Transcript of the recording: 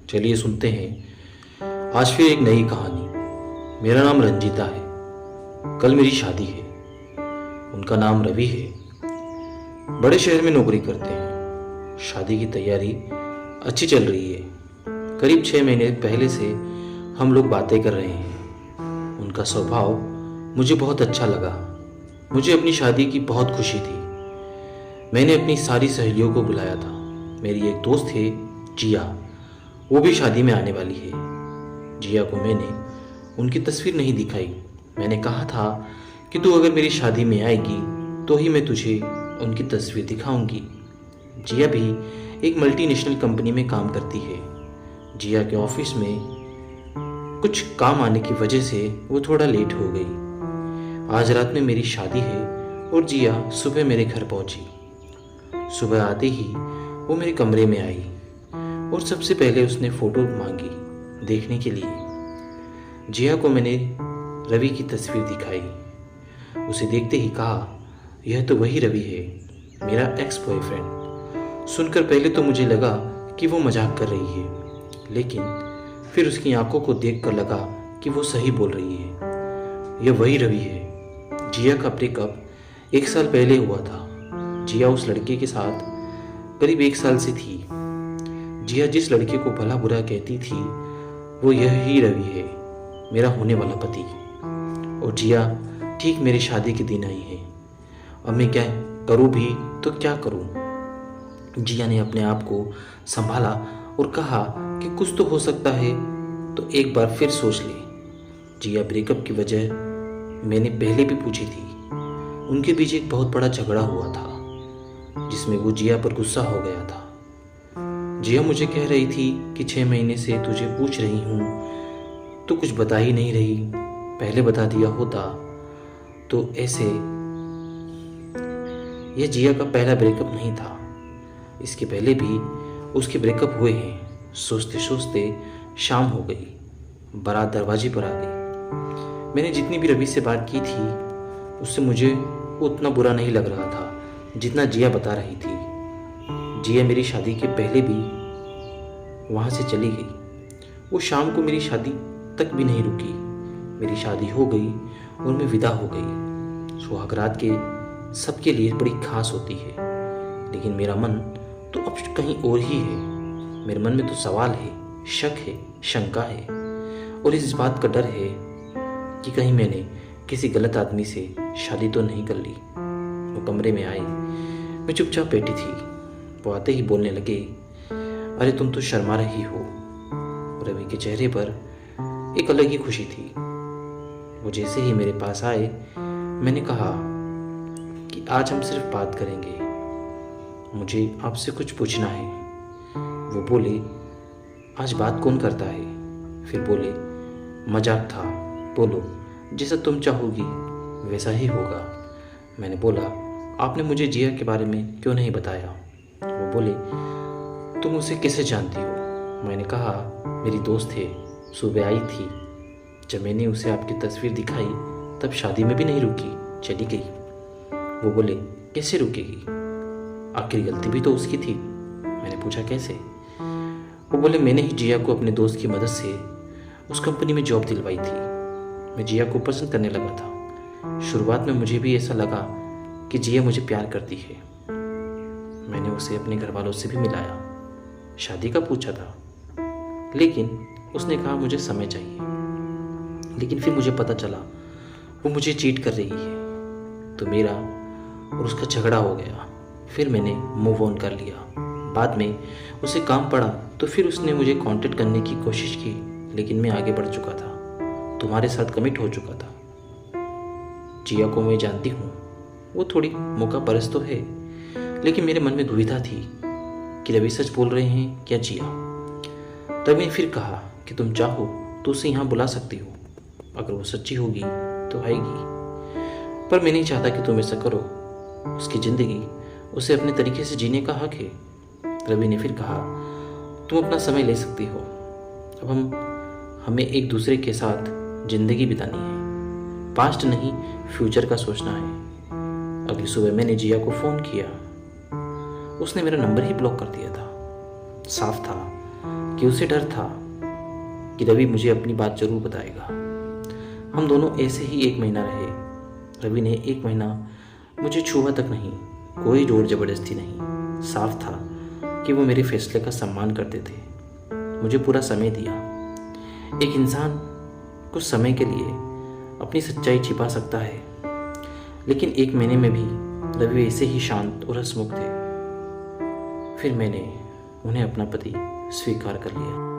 चलिए सुनते हैं आज फिर एक नई कहानी। मेरा नाम रंजीता है। कल मेरी शादी है। उनका नाम रवि है। बड़े शहर में नौकरी करते हैं। शादी की तैयारी अच्छी चल रही है। करीब 6 महीने पहले से हम लोग बातें कर रहे हैं। उनका स्वभाव मुझे बहुत अच्छा लगा। मुझे अपनी शादी की बहुत खुशी थी। मैंने अपनी सारी सहेलियों को बुलाया था। मेरी एक दोस्त है जिया, वो भी शादी में आने वाली है। जिया को मैंने उनकी तस्वीर नहीं दिखाई। मैंने कहा था कि तू अगर मेरी शादी में आएगी तो ही मैं तुझे उनकी तस्वीर दिखाऊंगी। जिया भी एक मल्टीनेशनल कंपनी में काम करती है। जिया के ऑफिस में कुछ काम आने की वजह से वो थोड़ा लेट हो गई। आज रात में मेरी शादी है और जिया सुबह मेरे घर पहुंची। सुबह आते ही वो मेरे कमरे में आई और सबसे पहले उसने फ़ोटो मांगी देखने के लिए। जिया को मैंने रवि की तस्वीर दिखाई। उसे देखते ही कहा, यह तो वही रवि है, मेरा एक्स बॉयफ्रेंड। सुनकर पहले तो मुझे लगा कि वो मजाक कर रही है, लेकिन फिर उसकी आंखों को देखकर लगा कि वो सही बोल रही है। यह वही रवि है। जिया का ब्रेकअप 1 साल पहले हुआ था। जिया उस लड़के के साथ करीब 1 साल से थी। जिया जिस लड़के को भला बुरा कहती थी वो यही रवि है, मेरा होने वाला पति। और जिया ठीक मेरी शादी के दिन आई है। अब मैं क्या करूं भी तो क्या करूं। जिया ने अपने आप को संभाला और कहा कि कुछ तो हो सकता है तो एक बार फिर सोच ले। जिया ब्रेकअप की वजह मैंने पहले भी पूछी थी। उनके बीच एक बहुत बड़ा झगड़ा हुआ था जिसमें वो जिया पर गुस्सा हो गया था। जिया मुझे कह रही थी कि 6 महीने से तुझे पूछ रही हूँ तो कुछ बता ही नहीं रही। पहले बता दिया होता तो ऐसे। यह जिया का पहला ब्रेकअप नहीं था। इसके पहले भी उसके ब्रेकअप हुए हैं। सोचते सोचते शाम हो गई। बारात दरवाजे पर आ गई। मैंने जितनी भी रवि से बात की थी उससे मुझे उतना बुरा नहीं लग रहा था जितना जिया बता रही थी। जिया मेरी शादी के पहले भी वहाँ से चली गई। वो शाम को मेरी शादी तक भी नहीं रुकी। मेरी शादी हो गई और मैं विदा हो गई। सुहागरात के सबके लिए बड़ी खास होती है, लेकिन मेरा मन तो अब कहीं और ही है। मेरे मन में तो सवाल है, शक है, शंका है और इस बात का डर है कि कहीं मैंने किसी गलत आदमी से शादी तो नहीं कर ली। वो कमरे में आई। मैं चुपचाप बैठी थी। वो आते ही बोलने लगे, अरे तुम तो शर्मा रही हो। रवि के चेहरे पर एक अलग ही खुशी थी। वो जैसे ही मेरे पास आए मैंने कहा कि आज हम सिर्फ बात करेंगे, मुझे आपसे कुछ पूछना है। वो बोले, आज बात कौन करता है। फिर बोले, मजाक था, बोलो जैसा तुम चाहोगी वैसा ही होगा। मैंने बोला, आपने मुझे जिया के बारे में क्यों नहीं बताया। वो बोले, तुम उसे कैसे जानती हो। मैंने कहा, मेरी दोस्त है, सुबह आई थी। जब मैंने उसे आपकी तस्वीर दिखाई तब शादी में भी नहीं रुकी, चली गई। वो बोले, कैसे रुकेगी, आखिर गलती भी तो उसकी थी। मैंने पूछा, कैसे। वो बोले, मैंने ही जिया को अपने दोस्त की मदद से उस कंपनी में जॉब दिलवाई थी। मैं जिया को पसंद करने लगा था। शुरुआत में मुझे भी ऐसा लगा कि जिया मुझे प्यार करती है। मैंने उसे अपने घर वालों से भी मिलाया, शादी का पूछा था, लेकिन उसने कहा मुझे समय चाहिए। लेकिन फिर मुझे पता चला वो मुझे चीट कर रही है, तो मेरा और उसका झगड़ा हो गया। फिर मैंने मूव ऑन कर लिया। बाद में उसे काम पड़ा तो फिर उसने मुझे कांटेक्ट करने की कोशिश की, लेकिन मैं आगे बढ़ चुका था, तुम्हारे साथ कमिट हो चुका था। जिया को मैं जानती हूँ, वो थोड़ी मौका परस्त तो है, लेकिन मेरे मन में दुविधा थी कि रवि सच बोल रहे हैं क्या जिया। रवि ने फिर कहा कि तुम चाहो तो उसे यहाँ बुला सकती हो, अगर वो सच्ची होगी तो आएगी, पर मैं नहीं चाहता कि तुम ऐसा करो। उसकी ज़िंदगी उसे अपने तरीके से जीने का हक है। रवि ने फिर कहा, तुम अपना समय ले सकती हो। अब हमें एक दूसरे के साथ ज़िंदगी बितानी है, पास्ट नहीं फ्यूचर का सोचना है। अगली सुबह मैंने जिया को फ़ोन किया। उसने मेरा नंबर ही ब्लॉक कर दिया था। साफ था कि उसे डर था कि रवि मुझे अपनी बात जरूर बताएगा। हम दोनों ऐसे ही 1 महीना रहे। रवि ने 1 महीना मुझे छुआ तक नहीं, कोई जोर जबरदस्ती नहीं। साफ था कि वो मेरे फैसले का सम्मान करते थे। मुझे पूरा समय दिया। एक इंसान कुछ समय के लिए अपनी सच्चाई छिपा सकता है, लेकिन 1 महीने में भी रवि ऐसे ही शांत और हंसमुख थे। फिर मैंने उन्हें अपना पति स्वीकार कर लिया।